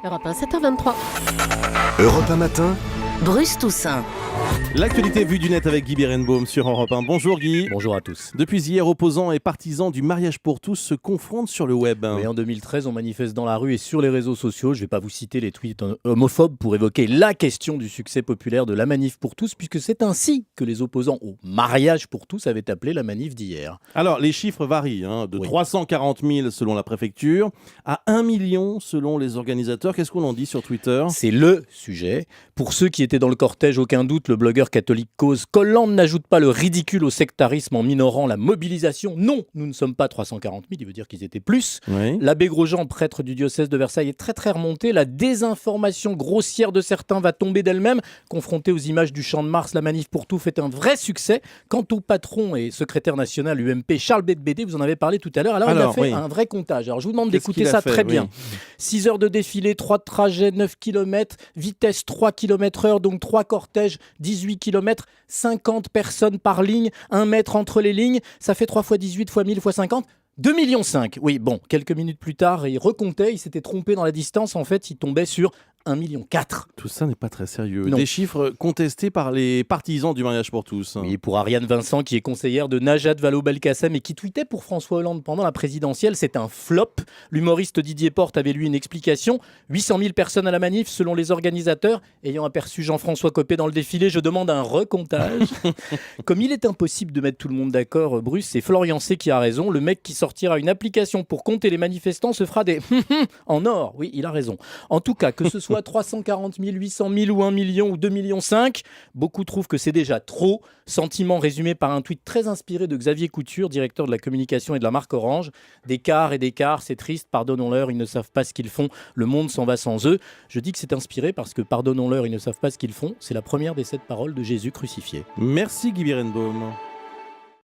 Europe 1, 7h23. Europe 1 matin, Bruce Toussaint. L'actualité vue du net avec Guy Berenbaum sur Europe 1. Bonjour Guy. Bonjour à tous. Depuis hier, opposants et partisans du mariage pour tous se confrontent sur le web. Et en 2013, on manifeste dans la rue et sur les réseaux sociaux. Je ne vais pas vous citer les tweets homophobes pour évoquer la question du succès populaire de la manif pour tous, puisque c'est ainsi que les opposants au mariage pour tous avaient appelé la manif d'hier. Alors, les chiffres varient, de 340 000 selon la préfecture à 1 million selon les organisateurs. Qu'est-ce qu'on en dit sur Twitter ? C'est le sujet. Pour ceux qui étaient dans le cortège, aucun doute, le blogueur catholique Cause Colland n'ajoute pas le ridicule au sectarisme en minorant la mobilisation. Non, nous ne sommes pas 340 000, il veut dire qu'ils étaient plus. Oui. L'abbé Grosjean, prêtre du diocèse de Versailles, est très remonté. La désinformation grossière de certains va tomber d'elle-même. Confronté aux images du Champ de Mars, la manif pour tout fait un vrai succès. Quant au patron et secrétaire national UMP, Charles Bedbédé, vous en avez parlé tout à l'heure. Alors il a fait un vrai comptage. Alors je vous demande d'écouter ça très bien. 6 heures de défilé, 3 de trajet, 9 km, vitesse 3 km/h, donc 3 cortèges, 18 km, 50 personnes par ligne, 1 mètre entre les lignes, ça fait 3 x 18 x 1000 x 50, 2,5 millions. Oui, bon, quelques minutes plus tard, il recomptait, il s'était trompé dans la distance, en fait, il tombait sur 1,4 million. Tout ça n'est pas très sérieux. Non. Des chiffres contestés par les partisans du mariage pour tous. Oui, pour Ariane Vincent, qui est conseillère de Najat Vallaud-Belkacem et qui tweetait pour François Hollande pendant la présidentielle, c'est un flop. L'humoriste Didier Porte avait lui une explication. 800 000 personnes à la manif, selon les organisateurs. Ayant aperçu Jean-François Copé dans le défilé, je demande un recomptage. Comme il est impossible de mettre tout le monde d'accord, Bruce, c'est Florian C qui a raison. Le mec qui sortira une application pour compter les manifestants se fera des en or. Oui, il a raison. En tout cas, que ce soit 340 000, 800 000 ou 1 million ou 2,5 millions, beaucoup trouvent que c'est déjà trop. Sentiment résumé par un tweet très inspiré de Xavier Couture, directeur de la communication et de la marque Orange. Des quarts, c'est triste, pardonnons-leur, ils ne savent pas ce qu'ils font, le monde s'en va sans eux. Je dis que c'est inspiré parce que pardonnons-leur, ils ne savent pas ce qu'ils font, c'est la première des 7 paroles de Jésus crucifié. Merci Guy Berenbaum.